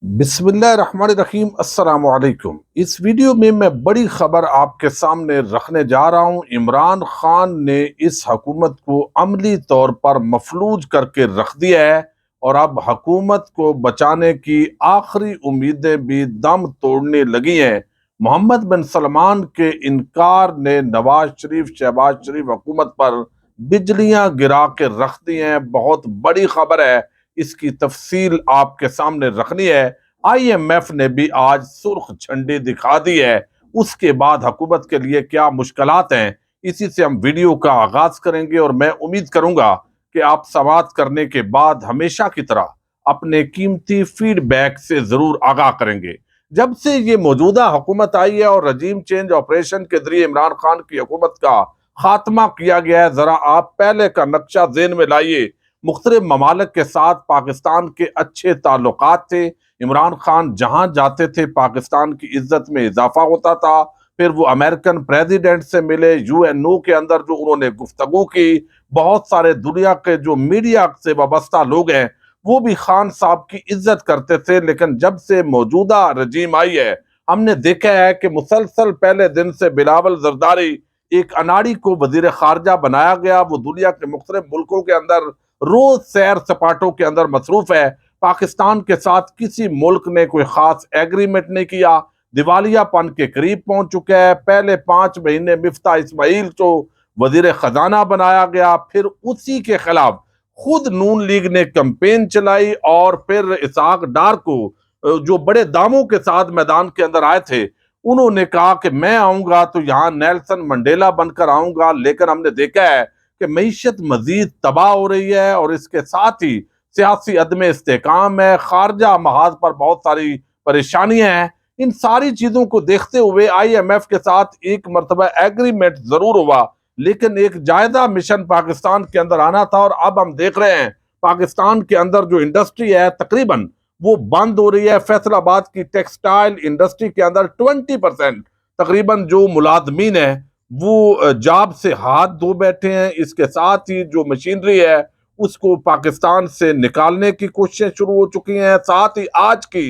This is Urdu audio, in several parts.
بسم اللہ الرحمن الرحیم۔ السلام علیکم۔ اس ویڈیو میں بڑی خبر آپ کے سامنے رکھنے جا رہا ہوں۔ عمران خان نے اس حکومت کو عملی طور پر مفلوج کر کے رکھ دیا ہے اور اب حکومت کو بچانے کی آخری امیدیں بھی دم توڑنے لگی ہیں۔ محمد بن سلمان کے انکار نے نواز شریف شہباز شریف حکومت پر بجلیاں گرا کے رکھ دی ہیں۔ بہت بڑی خبر ہے، اس کی تفصیل آپ کے سامنے رکھنی ہے۔ آئی ایم ایف نے بھی آج سرخ جھنڈی دکھا دی ہے۔ اس کے بعد حکومت کے لیے کیا مشکلات ہیں، اسی سے ہم ویڈیو کا آغاز کریں گے اور میں امید کروں گا کہ آپ سماعت کرنے کے بعد ہمیشہ کی طرح اپنے قیمتی فیڈ بیک سے ضرور آگاہ کریں گے۔ جب سے یہ موجودہ حکومت آئی ہے اور رجیم چینج آپریشن کے ذریعے عمران خان کی حکومت کا خاتمہ کیا گیا ہے، ذرا آپ پہلے کا نقشہ ذہن میں لائیے۔ مختلف ممالک کے ساتھ پاکستان کے اچھے تعلقات تھے۔ عمران خان جہاں جاتے تھے پاکستان کی عزت میں اضافہ ہوتا تھا۔ پھر وہ امریکن پریزیڈنٹ سے ملے، یو این او کے اندر جو انہوں نے گفتگو کی، بہت سارے دنیا کے جو میڈیا سے وابستہ لوگ ہیں وہ بھی خان صاحب کی عزت کرتے تھے۔ لیکن جب سے موجودہ رجیم آئی ہے، ہم نے دیکھا ہے کہ مسلسل پہلے دن سے بلاول زرداری ایک اناڑی کو وزیر خارجہ بنایا گیا۔ وہ دنیا کے مختلف ملکوں کے اندر روز سیر سپاٹوں کے اندر مصروف ہے۔ پاکستان کے ساتھ کسی ملک نے کوئی خاص ایگریمنٹ نہیں کیا، دیوالیہ پن کے قریب پہنچ چکا ہے۔ پہلے 5 مہینے مفتاح اسماعیل کو وزیر خزانہ بنایا گیا، پھر اسی کے خلاف خود نون لیگ نے کمپین چلائی اور پھر اسحاق ڈار کو جو بڑے داموں کے ساتھ میدان کے اندر آئے تھے، انہوں نے کہا کہ میں آؤں گا تو یہاں نیلسن منڈیلا بن کر آؤں گا۔ لیکن ہم نے دیکھا ہے کہ معیشت مزید تباہ ہو رہی ہے اور اس کے ساتھ ہی سیاسی عدم استحکام ہے، خارجہ محاذ پر بہت ساری پریشانیاں ہیں۔ ان ساری چیزوں کو دیکھتے ہوئے آئی ایم ایف کے ساتھ ایک مرتبہ ایگریمنٹ ضرور ہوا، لیکن ایک جائزہ مشن پاکستان کے اندر آنا تھا۔ اور اب ہم دیکھ رہے ہیں پاکستان کے اندر جو انڈسٹری ہے تقریباً وہ بند ہو رہی ہے۔ فیصل آباد کی ٹیکسٹائل انڈسٹری کے اندر 20% تقریباً جو ملازمین ہیں وہ جاب سے ہاتھ دھو بیٹھے ہیں۔ اس کے ساتھ ہی جو مشینری ہے اس کو پاکستان سے نکالنے کی کوششیں شروع ہو چکی ہیں۔ ساتھ ہی آج کی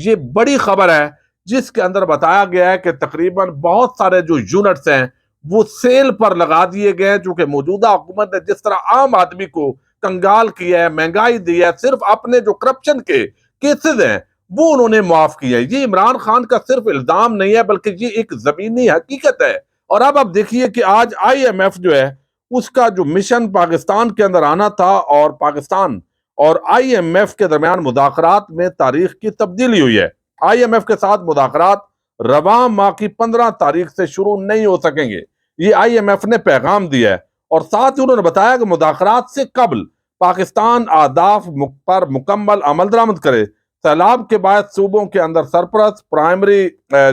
یہ بڑی خبر ہے جس کے اندر بتایا گیا ہے کہ تقریباً بہت سارے جو یونٹس ہیں وہ سیل پر لگا دیے گئے ہیں، چونکہ موجودہ حکومت نے جس طرح عام آدمی کو کنگال کیا ہے، مہنگائی دی ہے، صرف اپنے جو کرپشن کے کیسز ہیں وہ انہوں نے معاف کیا ہے۔ یہ عمران خان کا صرف الزام نہیں ہے بلکہ یہ ایک زمینی حقیقت ہے۔ اور اب آپ دیکھیے کہ آج آئی ایم ایف جو ہے اس کا جو مشن پاکستان کے اندر آنا تھا اور پاکستان اور آئی ایم ایف کے درمیان مذاکرات میں تاریخ کی تبدیلی ہوئی ہے۔ آئی ایم ایف کے ساتھ مذاکرات رواں ماہ کی 15 تاریخ سے شروع نہیں ہو سکیں گے، یہ آئی ایم ایف نے پیغام دیا ہے۔ اور ساتھ ہی انہوں نے بتایا کہ مذاکرات سے قبل پاکستان اہداف پر مکمل عمل درآمد کرے۔ سیلاب کے بعد صوبوں کے اندر سرپرست پرائمری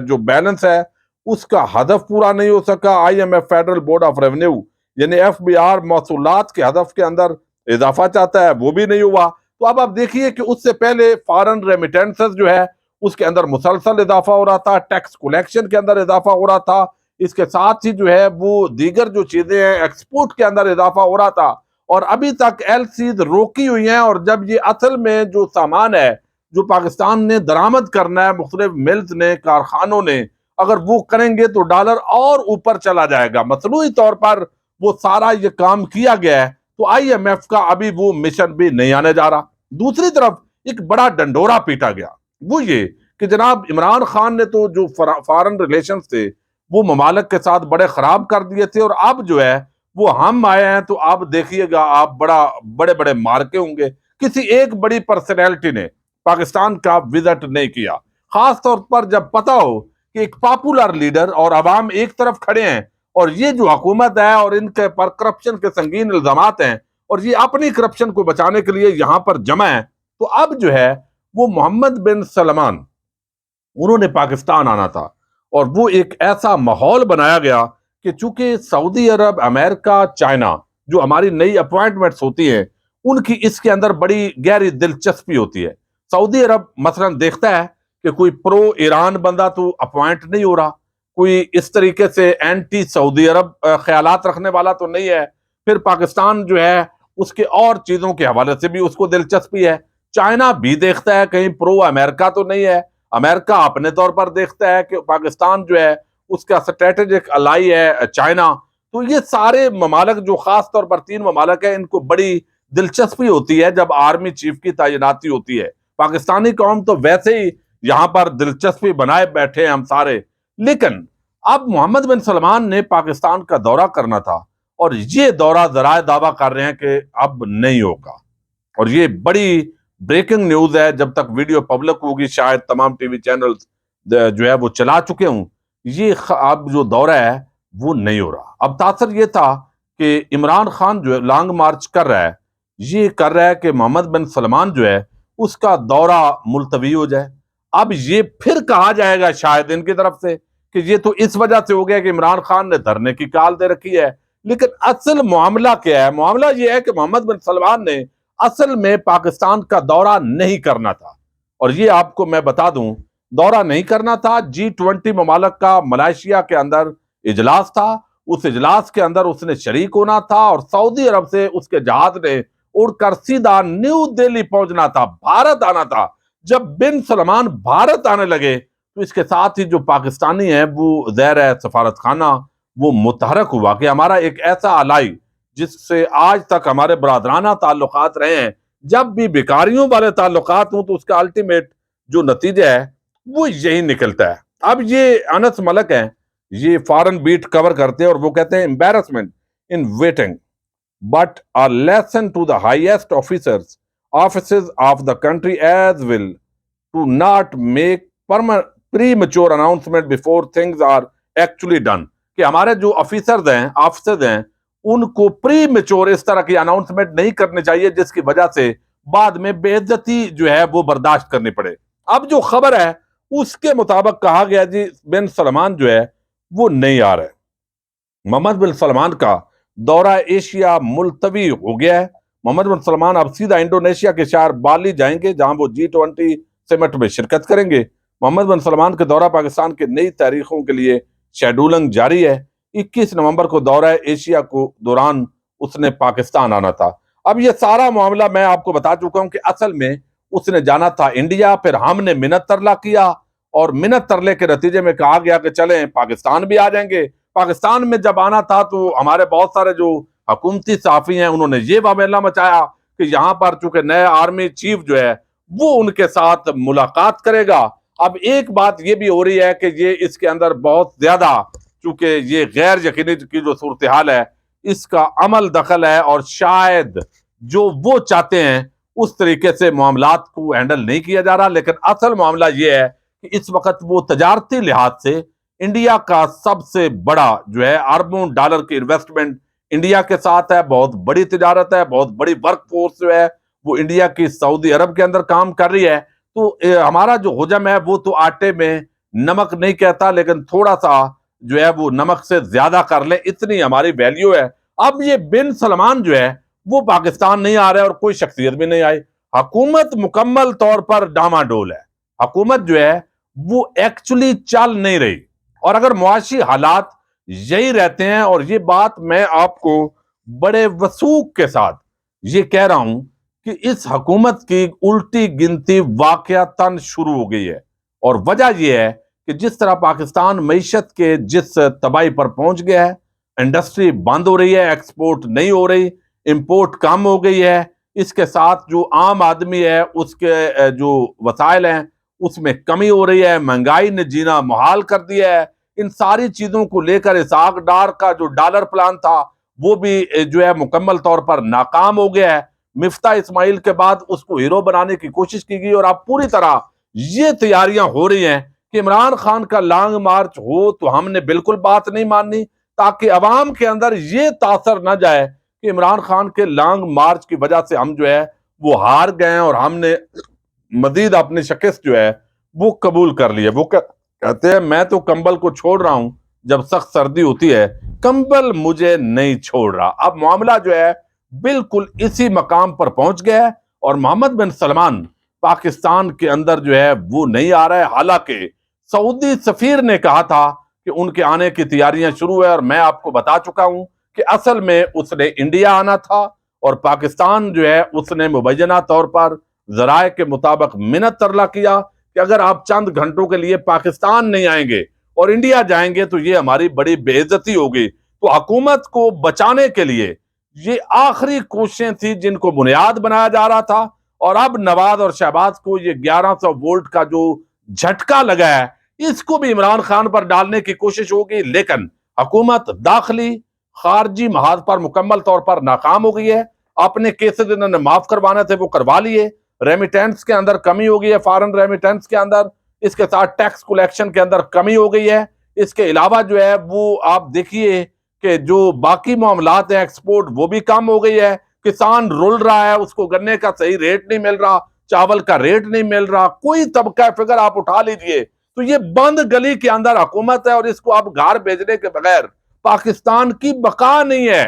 جو بیلنس ہے اس کا ہدف پورا نہیں ہو سکا۔ I M F federal board of revenue یعنی ایف بی آر موصولات کے ہدف کے اندر اضافہ چاہتا ہے، وہ بھی نہیں ہوا۔ تو اب آپ دیکھیے کہ اس سے پہلے فارن ریمیٹنسز جو ہے اس کے اندر مسلسل اضافہ ہو رہا تھا، ٹیکس کلیکشن کے اندر اضافہ ہو رہا تھا، اس کے ساتھ ہی جو ہے وہ دیگر جو چیزیں ہیں ایکسپورٹ کے اندر اضافہ ہو رہا تھا، اور ابھی تک ایل سیز روکی ہوئی ہیں۔ اور جب یہ اصل میں جو سامان ہے جو پاکستان نے درآمد کرنا ہے، مختلف ملز نے، کارخانوں نے، اگر وہ کریں گے تو ڈالر اور اوپر چلا جائے گا۔ مصنوعی طور پر وہ سارا یہ کام کیا گیا ہے تو آئی ایم ایف کا ابھی وہ مشن بھی نہیں آنے جا رہا۔ دوسری طرف ایک بڑا ڈنڈورا پیٹا گیا، وہ یہ کہ جناب عمران خان نے تو جو فارن ریلیشنز تھے وہ ممالک کے ساتھ بڑے خراب کر دیے تھے، اور اب جو ہے وہ ہم آئے ہیں تو اب دیکھیے گا آپ بڑے بڑے مارکے ہوں گے۔ کسی ایک بڑی پرسنالٹی نے پاکستان کا وزٹ نہیں کیا، خاص طور پر جب پتا ہو کہ ایک پاپولر لیڈر اور عوام ایک طرف کھڑے ہیں اور یہ جو حکومت ہے اور ان کے پر کرپشن کے سنگین الزامات ہیں اور یہ اپنی کرپشن کو بچانے کے لیے یہاں پر جمع ہیں۔ تو اب جو ہے وہ محمد بن سلمان انہوں نے پاکستان آنا تھا، اور وہ ایک ایسا ماحول بنایا گیا کہ چونکہ سعودی عرب، امریکہ، چائنا جو ہماری نئی اپوائنٹمنٹس ہوتی ہیں ان کی اس کے اندر بڑی گہری دلچسپی ہوتی ہے۔ سعودی عرب مثلا دیکھتا ہے کہ کوئی پرو ایران بندہ تو اپوائنٹ نہیں ہو رہا، کوئی اس طریقے سے اینٹی سعودی عرب خیالات رکھنے والا تو نہیں ہے۔ پھر پاکستان جو ہے اس کے اور چیزوں کے حوالے سے بھی اس کو دلچسپی ہے۔ چائنا بھی دیکھتا ہے کہیں پرو امریکہ تو نہیں ہے، امریکہ اپنے طور پر دیکھتا ہے کہ پاکستان جو ہے اس کا اسٹریٹجک الائی ہے چائنا. تو یہ سارے ممالک جو خاص طور پر 3 ممالک ہیں، ان کو بڑی دلچسپی ہوتی ہے جب آرمی چیف کی تعیناتی ہوتی ہے. پاکستانی قوم تو ویسے ہی یہاں پر دلچسپی بنائے بیٹھے ہیں ہم سارے. لیکن اب محمد بن سلمان نے پاکستان کا دورہ کرنا تھا، اور یہ دورہ ذرائع دعویٰ کر رہے ہیں کہ اب نہیں ہوگا. اور یہ بڑی بریکنگ نیوز ہے، جب تک ویڈیو پبلک ہوگی شاید تمام ٹی وی چینلز جو ہے وہ چلا چکے ہوں. یہ اب جو دورہ ہے وہ نہیں ہو رہا. اب تاثر یہ تھا کہ عمران خان جو ہے لانگ مارچ کر رہا ہے، یہ کر رہا ہے کہ محمد بن سلمان جو ہے اس کا دورہ ملتوی ہو جائے. اب یہ پھر کہا جائے گا شاید ان کی طرف سے کہ یہ تو اس وجہ سے ہو گیا کہ عمران خان نے دھرنے کی کال دے رکھی ہے. لیکن اصل معاملہ کیا ہے؟ معاملہ یہ ہے کہ محمد بن سلمان نے اصل میں پاکستان کا دورہ نہیں کرنا تھا. اور یہ آپ کو میں بتا دوں، دورہ نہیں کرنا تھا. G20 ممالک کا ملائیشیا کے اندر اجلاس تھا، اس اجلاس کے اندر اس نے شریک ہونا تھا، اور سعودی عرب سے اس کے جہاز نے اڑ کر سیدھا نیو دہلی پہنچنا تھا، بھارت آنا تھا. جب بن سلمان بھارت آنے لگے تو اس کے ساتھ ہی جو پاکستانی ہیں وہ ظاہر ہے سفارت خانہ وہ متحرک ہوا کہ ہمارا ایک ایسا الائی جس سے آج تک ہمارے برادرانہ تعلقات رہے ہیں، جب بھی بیکاریوں والے تعلقات ہوں تو اس کا الٹیمیٹ جو نتیجہ ہے وہ یہی نکلتا ہے. اب یہ انس ملک ہیں، یہ فارن بیٹ کور کرتے ہیں، اور وہ کہتے ہیں embarrassment in waiting but a lesson to the highest offices of the country as well to not make premature announcement before things are actually done. کہ ہمارے جو آفیسرز ہیں ان کو پری میچور اس طرح کی اناؤنسمنٹ نہیں کرنی چاہیے جس کی وجہ سے بعد میں بے عزتی جو ہے وہ برداشت کرنی پڑے. اب جو خبر ہے اس کے مطابق کہا گیا جی بن سلمان جو ہے وہ نہیں آ رہے. محمد بن سلمان کا دورہ ایشیا ملتوی ہو گیا ہے. محمد بن سلمان اب سیدھا انڈونیشیا کے شہر بالی جائیں گے جہاں وہ G20 سمٹ میں شرکت کریں گے. محمد بن سلمان کے دورہ پاکستان کے نئی تاریخوں کے لیے شیڈولنگ جاری ہے. 21 نومبر کو دورہ ایشیا کو دوران اس نے پاکستان آنا تھا. اب یہ سارا معاملہ میں آپ کو بتا چکا ہوں کہ اصل میں اس نے جانا تھا انڈیا، پھر ہم نے منت ترلا کیا، اور منت ترلے کے نتیجے میں کہا گیا کہ چلیں پاکستان بھی آ جائیں گے. پاکستان میں جب آنا تھا تو ہمارے بہت سارے جو حکومتی صحافی ہیں انہوں نے یہ واویلا مچایا کہ یہاں پر چونکہ نئے آرمی چیف جو ہے وہ ان کے ساتھ ملاقات کرے گا. اب ایک بات یہ بھی ہو رہی ہے کہ یہ اس کے اندر بہت زیادہ چونکہ یہ غیر یقینی کی جو صورتحال ہے اس کا عمل دخل ہے، اور شاید جو وہ چاہتے ہیں اس طریقے سے معاملات کو ہینڈل نہیں کیا جا رہا. لیکن اصل معاملہ یہ ہے کہ اس وقت وہ تجارتی لحاظ سے انڈیا کا سب سے بڑا جو ہے اربوں ڈالر کی انویسٹمنٹ انڈیا کے ساتھ ہے، بہت بڑی تجارت ہے، بہت بڑی ورک فورس جو ہے وہ انڈیا کی سعودی عرب کے اندر کام کر رہی ہے. تو ہمارا جو حجم ہے وہ تو آٹے میں نمک نہیں کہتا، لیکن تھوڑا سا جو ہے وہ نمک سے زیادہ کر لیں، اتنی ہماری ویلیو ہے. اب یہ بن سلمان جو ہے وہ پاکستان نہیں آ رہا ہے اور کوئی شخصیت بھی نہیں آئی. حکومت مکمل طور پر ڈاماڈول ہے. حکومت جو ہے وہ ایکچولی چل نہیں رہی، اور اگر معاشی حالات یہی رہتے ہیں، اور یہ بات میں آپ کو بڑے وثوق کے ساتھ یہ کہہ رہا ہوں کہ اس حکومت کی الٹی گنتی واقعتاً شروع ہو گئی ہے. اور وجہ یہ ہے کہ جس طرح پاکستان معیشت کے جس تباہی پر پہنچ گیا ہے، انڈسٹری بند ہو رہی ہے، ایکسپورٹ نہیں ہو رہی، امپورٹ کم ہو گئی ہے، اس کے ساتھ جو عام آدمی ہے اس کے جو وسائل ہیں اس میں کمی ہو رہی ہے، مہنگائی نے جینا محال کر دیا ہے. ان ساری چیزوں کو لے کر اسحاق ڈار کا جو ڈالر پلان تھا وہ بھی جو ہے مکمل طور پر ناکام ہو گیا ہے. مفتاح اسماعیل کے بعد اس کو ہیرو بنانے کی کوشش کی گئی، اور اب پوری طرح یہ تیاریاں ہو رہی ہیں کہ عمران خان کا لانگ مارچ ہو. تو ہم نے بالکل بات نہیں ماننی تاکہ عوام کے اندر یہ تاثر نہ جائے کہ عمران خان کے لانگ مارچ کی وجہ سے ہم جو ہے وہ ہار گئے اور ہم نے مزید اپنی شکست جو ہے وہ قبول کر لی ہے. وہ کہتے ہیں میں تو کمبل کو چھوڑ رہا ہوں جب سخت سردی ہوتی ہے، کمبل مجھے نہیں چھوڑ رہا. اب معاملہ جو ہے بالکل اسی مقام پر پہنچ گیا ہے، اور محمد بن سلمان پاکستان کے اندر جو ہے وہ نہیں آ رہا ہے. حالانکہ سعودی سفیر نے کہا تھا کہ ان کے آنے کی تیاریاں شروع ہے، اور میں آپ کو بتا چکا ہوں کہ اصل میں اس نے انڈیا آنا تھا، اور پاکستان جو ہے اس نے مبینہ طور پر ذرائع کے مطابق منت ترلا کیا کہ اگر آپ چند گھنٹوں کے لیے پاکستان نہیں آئیں گے اور انڈیا جائیں گے تو یہ ہماری بڑی بے عزتی ہوگی۔ تو حکومت کو بچانے کے لیے یہ آخری کوششیں تھی جن کو بنیاد بنایا جا رہا تھا، اور اب نواز اور شہباز کو یہ 1100 وولٹ کا جو جھٹکا لگا ہے اس کو بھی عمران خان پر ڈالنے کی کوشش ہوگی، لیکن حکومت داخلی خارجی محاذ پر مکمل طور پر ناکام ہو گئی ہے۔ اپنے کیسز انہوں نے معاف کروانے تھے وہ کروا لیے، ریمیٹنس کے اندر کمی ہو گئی ہے، فارن ریمیٹنس کے اندر، اس کے ساتھ ٹیکس کلیکشن کے اندر کمی ہو گئی ہے۔ اس کے علاوہ جو ہے وہ آپ دیکھیے کہ جو باقی معاملات ہیں ایکسپورٹ وہ بھی کم ہو گئی ہے، کسان رول رہا ہے، اس کو گنے کا صحیح ریٹ نہیں مل رہا، چاول کا ریٹ نہیں مل رہا، کوئی طبقہ فگر آپ اٹھا لیجئے تو یہ بند گلی کے اندر حکومت ہے، اور اس کو آپ گھر بھیجنے کے بغیر پاکستان کی بقا نہیں ہے۔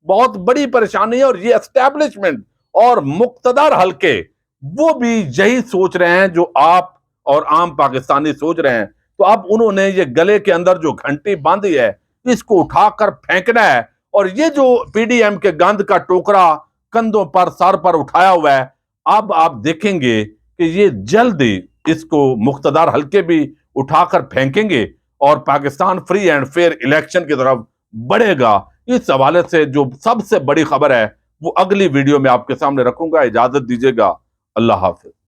بہت بڑی پریشانی ہے، اور یہ اسٹیبلشمنٹ اور مقتدر حلقے وہ بھی یہی سوچ رہے ہیں جو آپ اور عام پاکستانی سوچ رہے ہیں۔ تو اب انہوں نے یہ گلے کے اندر جو گھنٹی باندھی ہے اس کو اٹھا کر پھینکنا ہے، اور یہ جو پی ڈی ایم کے گند کا ٹوکرا کندھوں پر سر پر اٹھایا ہوا ہے، اب آپ دیکھیں گے کہ یہ جلد ہی اس کو مقتدر حلقے بھی اٹھا کر پھینکیں گے، اور Pakistan free and fair election کی طرف بڑھے گا۔ اس حوالے سے جو سب سے بڑی خبر ہے وہ اگلی ویڈیو میں آپ کے سامنے رکھوں گا۔ اجازت دیجیے گا، اللہ حافظ۔